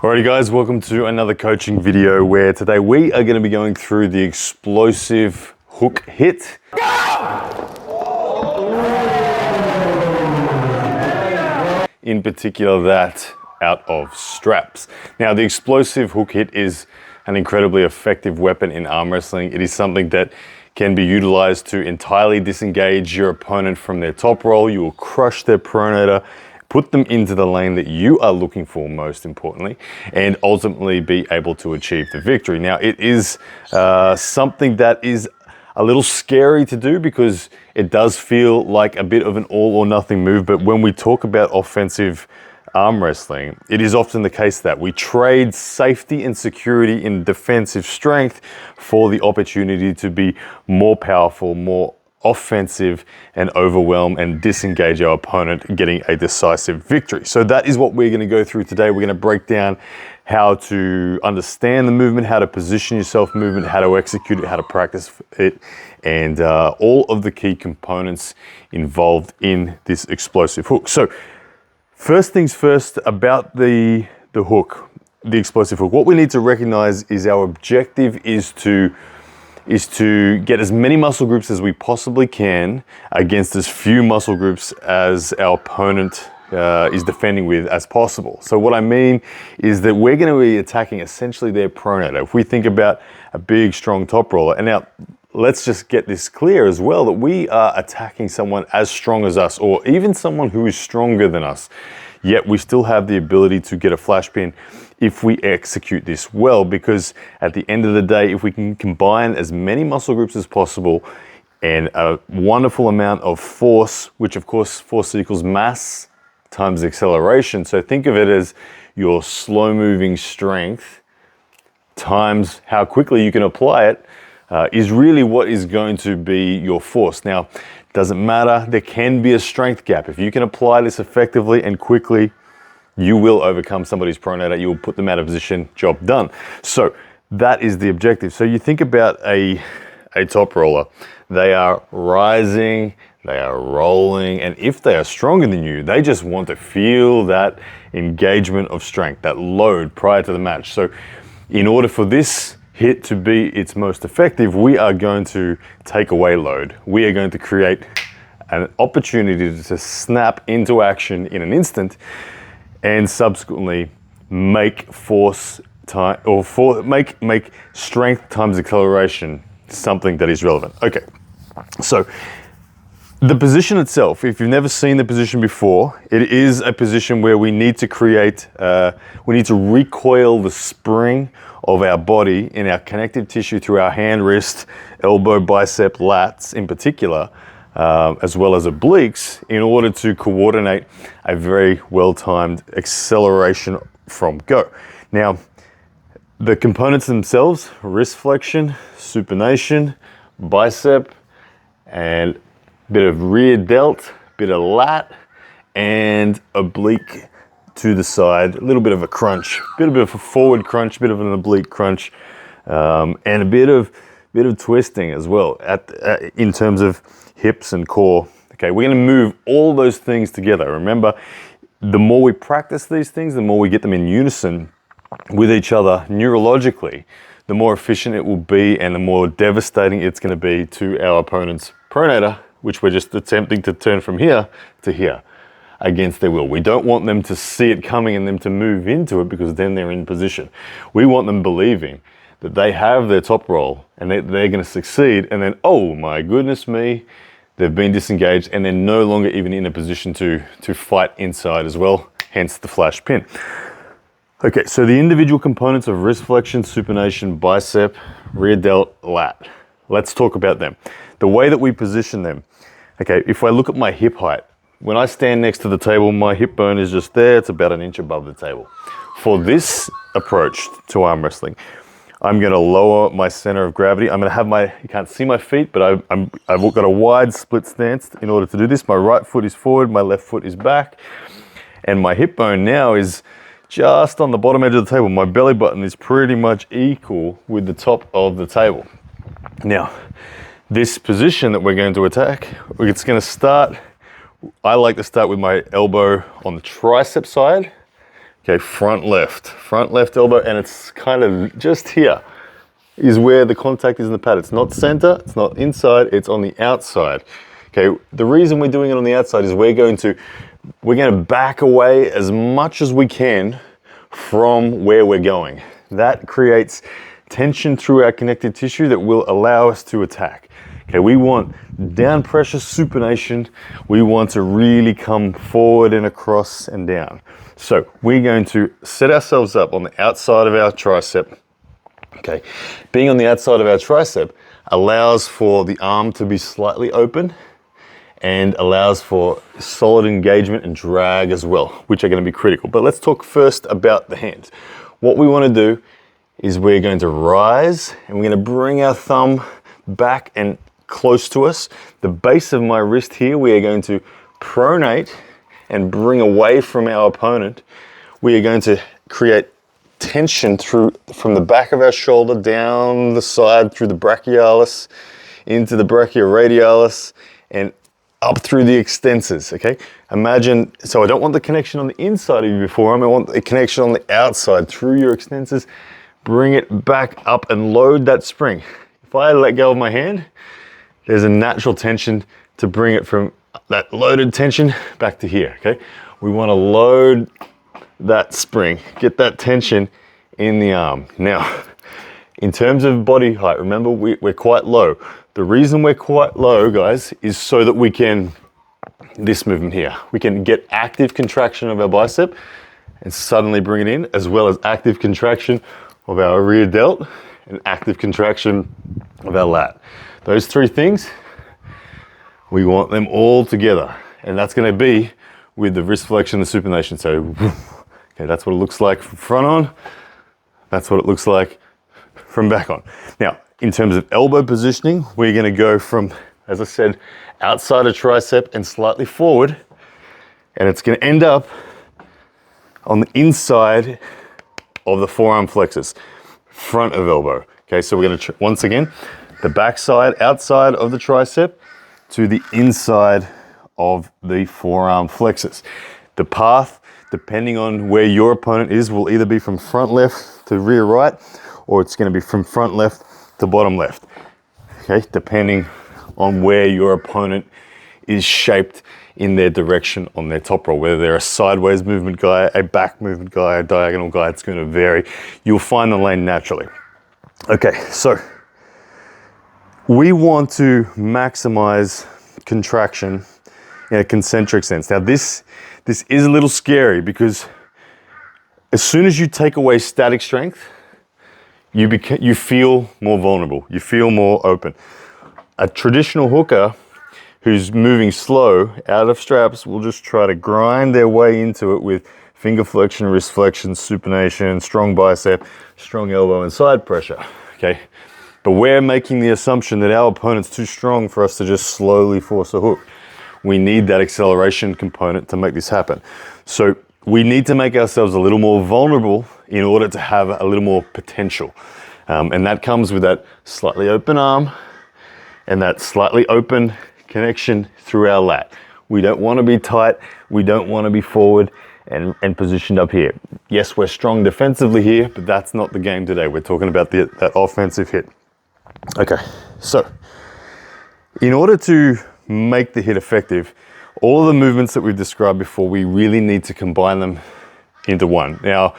Alrighty guys, welcome to another coaching video where today we are going to be going through the explosive hook hit. In particular, that out of straps. Now, the explosive hook hit is an incredibly effective weapon in arm wrestling. It is something that can be utilized to entirely disengage your opponent from their top roll. You will crush their pronator, put them into the lane that you are looking for, most importantly, and ultimately be able to achieve the victory. Now, it is something that is a little scary to do because it does feel like a bit of an all or nothing move, but when we talk about offensive arm wrestling, it is often the case that we trade safety and security in defensive strength for the opportunity to be more powerful, more offensive, and overwhelm and disengage our opponent, getting a decisive victory. So that is what we're going to go through today. We're going to break down how to understand the movement, how to position yourself movement, how to execute it, how to practice it, and all of the key components involved in this explosive hook. So first things first, about the hook, the explosive hook. What we need to recognize is our objective is to get as many muscle groups as we possibly can against as few muscle groups as our opponent is defending with as possible. So what I mean is that we're going to be attacking essentially their pronator. If we think about a big, strong top roller, and now let's just get this clear as well, that we are attacking someone as strong as us, or even someone who is stronger than us, yet we still have the ability to get a flash pin if we execute this well, because at the end of the day, if we can combine as many muscle groups as possible and a wonderful amount of force, which of course force equals mass times acceleration. So think of it as your slow moving strength times how quickly you can apply it, is really what is going to be your force. Now, doesn't matter, there can be a strength gap. If you can apply this effectively and quickly, you will overcome somebody's pronator, you will put them out of position, job done. So that is the objective. So you think about a top roller, they are rising, they are rolling, and if they are stronger than you, they just want to feel that engagement of strength, that load prior to the match. So in order for this hit to be its most effective, we are going to take away load. We are going to create an opportunity to snap into action in an instant and subsequently make force time, or make strength times acceleration something that is relevant. Okay, so the position itself, if you've never seen the position before, it is a position where we need to create, we need to recoil the spring of our body in our connective tissue through our hand, wrist, elbow, bicep, lats in particular, as well as obliques, in order to coordinate a very well-timed acceleration from go. Now, the components themselves, wrist flexion, supination, bicep, and a bit of rear delt, bit of lat, and oblique to the side, a little bit of a crunch, bit of a forward crunch, bit of an oblique crunch, and a bit of twisting as well in terms of hips and core. Okay, we're going to move all those things together. Remember, the more we practice these things, the more we get them in unison with each other neurologically, the more efficient it will be and the more devastating it's going to be to our opponent's pronator, which we're just attempting to turn from here to here against their will. We don't want them to see it coming and them to move into it, because then they're in position. We want them believing that they have their top roll and they're going to succeed, and then, oh my goodness me, they've been disengaged and they're no longer even in a position to fight inside as well, hence the flash pin. Okay, so the individual components of wrist flexion, supination, bicep, rear delt, lat. Let's talk about them. The way that we position them. Okay, if I look at my hip height, when I stand next to the table, my hip bone is just there. It's about an inch above the table. For this approach to arm wrestling, I'm going to lower my center of gravity. I'm going to have you can't see my feet, but I've got a wide split stance in order to do this. My right foot is forward, my left foot is back, and my hip bone now is just on the bottom edge of the table. My belly button is pretty much equal with the top of the table. Now, this position that we're going to attack, it's going to start, I like to start with my elbow on the tricep side. Okay, front left elbow, and it's kind of just here is where the contact is in the pad. It's not center, it's not inside, it's on the outside. Okay, the reason we're doing it on the outside is we're going to back away as much as we can from where we're going. That creates tension through our connective tissue that will allow us to attack. Okay, we want down pressure supination. We want to really come forward and across and down. So we're going to set ourselves up on the outside of our tricep. Okay, being on the outside of our tricep allows for the arm to be slightly open and allows for solid engagement and drag as well, which are going to be critical. But let's talk first about the hands. What we want to do is we're going to rise and we're going to bring our thumb back and close to us. The base of my wrist here, we are going to pronate and bring away from our opponent. We are going to create tension from the back of our shoulder down the side through the brachialis into the brachioradialis and up through the extensors. Okay, imagine, so I don't want the connection on the inside of your forearm, I want the connection on the outside through your extensors. Bring it back up and load that spring. If I let go of my hand, there's a natural tension to bring it from that loaded tension back to here. Okay, we want to load that spring, get that tension in the arm. Now, in terms of body height, remember we're quite low. The reason we're quite low, guys, is so that we can, this movement here, we can get active contraction of our bicep and suddenly bring it in, as well as active contraction of our rear delt and active contraction of our lat. Those three things, we want them all together. And that's going to be with the wrist flexion, the supination. So, okay, that's what it looks like from front on. That's what it looks like from back on. Now, in terms of elbow positioning, we're going to go from, as I said, outside of tricep and slightly forward. And it's going to end up on the inside of the forearm flexors, front of elbow. Okay, so we're going to, once again, the backside, outside of the tricep to the inside of the forearm flexors. The path, depending on where your opponent is, will either be from front left to rear right, or it's going to be from front left to bottom left. Okay, depending on where your opponent is shaped in their direction on their top roll, whether they're a sideways movement guy, a back movement guy, a diagonal guy, it's going to vary. You'll find the lane naturally. Okay, so we want to maximize contraction in a concentric sense. Now this is a little scary because as soon as you take away static strength, you feel more vulnerable, you feel more open. A traditional hooker who's moving slow out of straps will just try to grind their way into it with finger flexion, wrist flexion, supination, strong bicep, strong elbow and side pressure, okay? But we're making the assumption that our opponent's too strong for us to just slowly force a hook. We need that acceleration component to make this happen. So we need to make ourselves a little more vulnerable in order to have a little more potential. And that comes with that slightly open arm and that slightly open connection through our lat. We don't want to be tight, we don't want to be forward and positioned up here. Yes, we're strong defensively here, but that's not the game today. We're talking about that offensive hit. Okay, so in order to make the hit effective, all of the movements that we've described before, we really need to combine them into one. Now,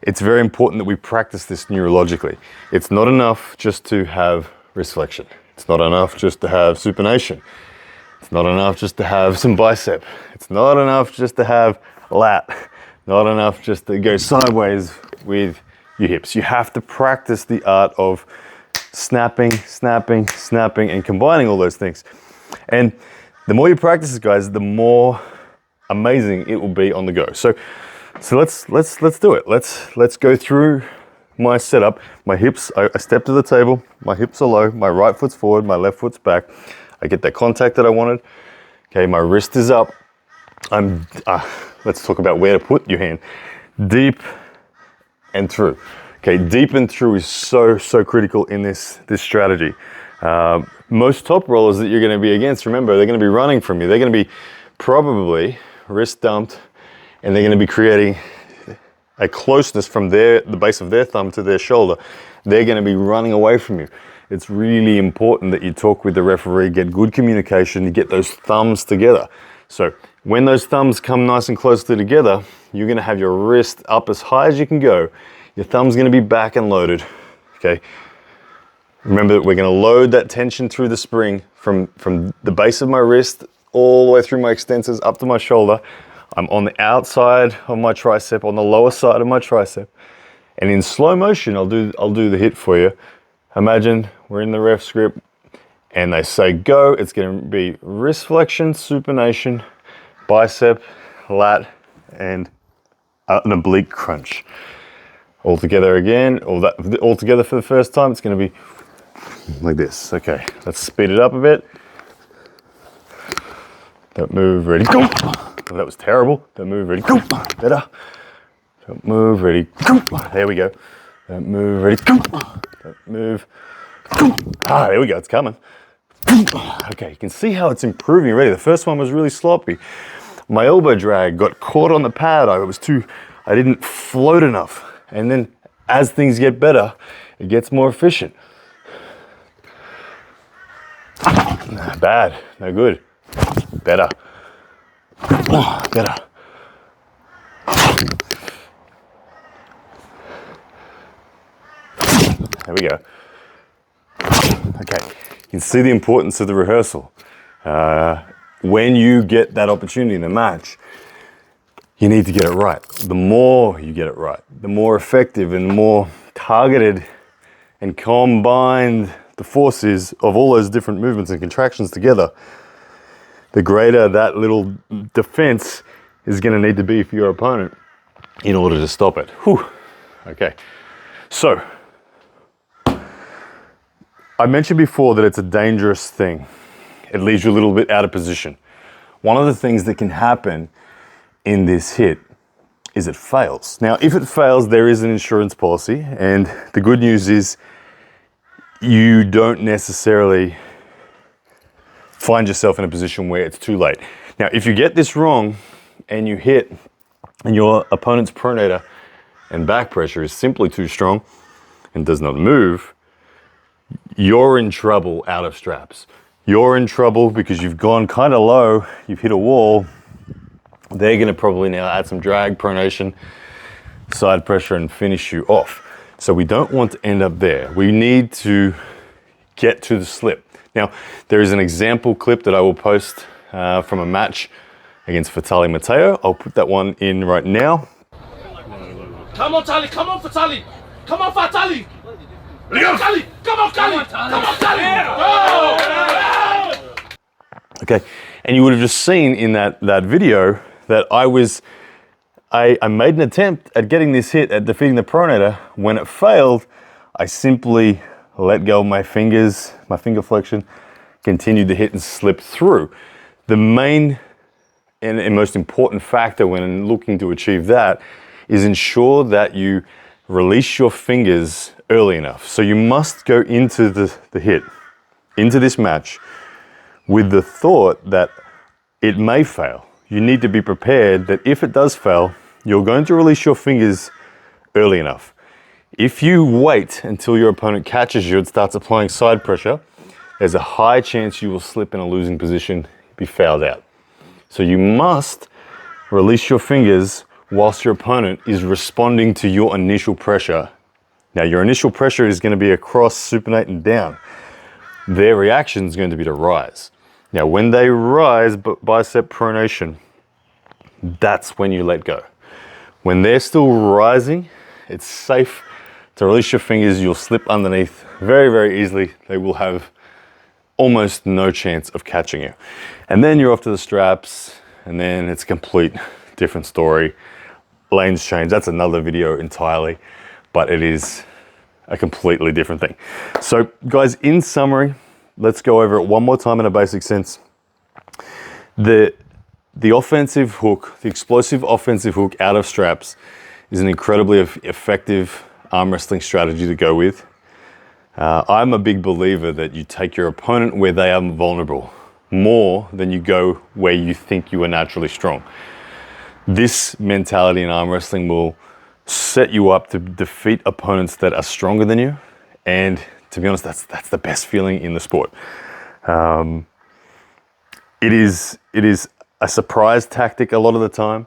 it's very important that we practice this neurologically. It's not enough just to have wrist flexion. It's not enough just to have supination. It's not enough just to have some bicep. It's not enough just to have lat. Not enough just to go sideways with your hips. You have to practice the art of snapping, snapping, snapping, and combining all those things. And the more you practice this, guys, the more amazing it will be on the go. So let's do it. Let's go through my setup. My hips, I step to the table, my hips are low, my right foot's forward, my left foot's back. I get that contact that I wanted. Okay, my wrist is up. Let's talk about where to put your hand. Deep and through. Okay, deep and through is so critical in this strategy. Most top rollers that you're going to be against, remember, they're going to be running from you. They're going to be probably wrist dumped, and they're going to be creating a closeness from the base of their thumb to their shoulder, they're going to be running away from you. It's really important that you talk with the referee, get good communication, you get those thumbs together. So when those thumbs come nice and closely together, you're going to have your wrist up as high as you can go. Your thumb's going to be back and loaded. Okay. Remember that we're going to load that tension through the spring from the base of my wrist all the way through my extensors up to my shoulder. I'm on the outside of my tricep, on the lower side of my tricep. And in slow motion, I'll do the hit for you. Imagine we're in the ref's grip and they say go. It's going to be wrist flexion, supination, bicep, lat, and an oblique crunch. All together again, all together for the first time, it's going to be like this. Okay, let's speed it up a bit. Don't move, ready, go. Oh, that was terrible. Don't move, ready, go. Better. Don't move, ready, go. There we go. Don't move, ready, go. Don't move. Ah, there we go, it's coming. Okay, you can see how it's improving already. The first one was really sloppy. My elbow drag got caught on the pad. I didn't float enough. And then as things get better, it gets more efficient. Bad, no good. Better. Better. There we go. Okay, you can see the importance of the rehearsal. When you get that opportunity in the match, you need to get it right. The more you get it right, the more effective and the more targeted and combined the force is of all those different movements and contractions together, the greater that little defense is going to need to be for your opponent in order to stop it. Whew. Okay, so I mentioned before that it's a dangerous thing. It leaves you a little bit out of position. One of the things that can happen in this hit is it fails. Now, if it fails, there is an insurance policy, and the good news is you don't necessarily find yourself in a position where it's too late. Now, if you get this wrong and you hit and your opponent's pronator and back pressure is simply too strong and does not move, you're in trouble out of straps. You're in trouble because you've gone kind of low, you've hit a wall. They're going to probably now add some drag, pronation, side pressure, and finish you off. So we don't want to end up there. We need to get to the slip. Now, there is an example clip that I will post from a match against Vitali Matteo. I'll put that one in right now. Come on, Tali. Come on, Vitali. Come on, Vitali. Come on, Tali. Come on, Tali. Come on, Tali. Go! Okay, and you would have just seen in that video that I made an attempt at getting this hit at defeating the pronator. When it failed, I simply let go of my fingers, my finger flexion, continued to hit and slip through. The main and most important factor when looking to achieve that is ensure that you release your fingers early enough. So you must go into the hit, into this match, with the thought that it may fail. You need to be prepared that if it does fail, you're going to release your fingers early enough. If you wait until your opponent catches you and starts applying side pressure, there's a high chance you will slip in a losing position, be fouled out. So you must release your fingers whilst your opponent is responding to your initial pressure. Now, your initial pressure is going to be across, supinate, and down. Their reaction is going to be to rise. Now, when they rise, bicep pronation, that's when you let go. When they're still rising, it's safe to release your fingers. You'll slip underneath very, very easily. They will have almost no chance of catching you. And then you're off to the straps, and then it's a complete different story. Lanes change. That's another video entirely, but it is a completely different thing. So guys, in summary, let's go over it one more time in a basic sense. The offensive hook, the explosive offensive hook out of straps is an incredibly effective arm wrestling strategy to go with. I'm a big believer that you take your opponent where they are vulnerable more than you go where you think you are naturally strong. This mentality in arm wrestling will set you up to defeat opponents that are stronger than you. And to be honest, that's the best feeling in the sport. It is a surprise tactic a lot of the time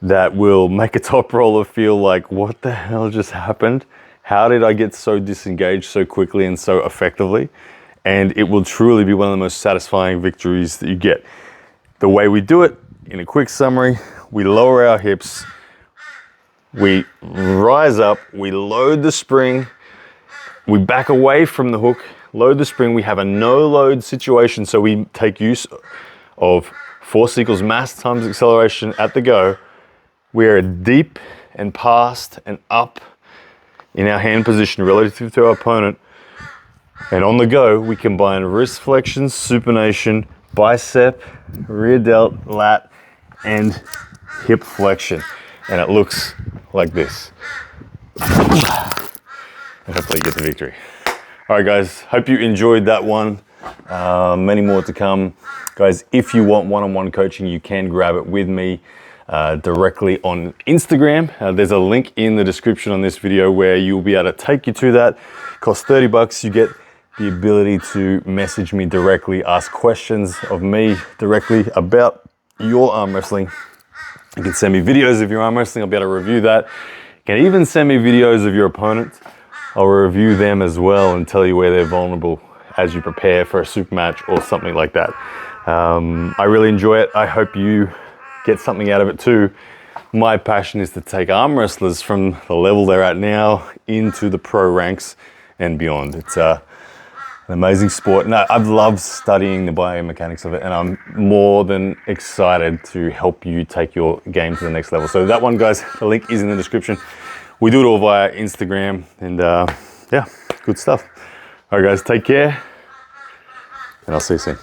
that will make a top roller feel like, what the hell just happened? How did I get so disengaged so quickly and so effectively? And it will truly be one of the most satisfying victories that you get. The way we do it, in a quick summary, we lower our hips, we rise up, we load the spring, we back away from the hook, load the spring, we have a no load situation, so we take use of force equals mass times acceleration at the go. We are deep and past and up in our hand position relative to our opponent. And on the go, we combine wrist flexion, supination, bicep, rear delt, lat, and hip flexion. And it looks like this. And hopefully you get the victory. All right, guys, hope you enjoyed that one. Many more to come. Guys, if you want one-on-one coaching, you can grab it with me directly on Instagram. There's a link in the description on this video where you'll be able to take you to that. It costs $30. You get the ability to message me directly, ask questions of me directly about your arm wrestling. You can send me videos of your arm wrestling. I'll be able to review that. You can even send me videos of your opponents. I'll review them as well and tell you where they're vulnerable as you prepare for a super match or something like that. I really enjoy it. I hope you get something out of it too. My passion is to take arm wrestlers from the level they're at now into the pro ranks and beyond. It's an amazing sport. And I've loved studying the biomechanics of it, and I'm more than excited to help you take your game to the next level. So that one, guys, the link is in the description. We do it all via Instagram, and yeah, good stuff. All right, guys, take care, and I'll see you soon.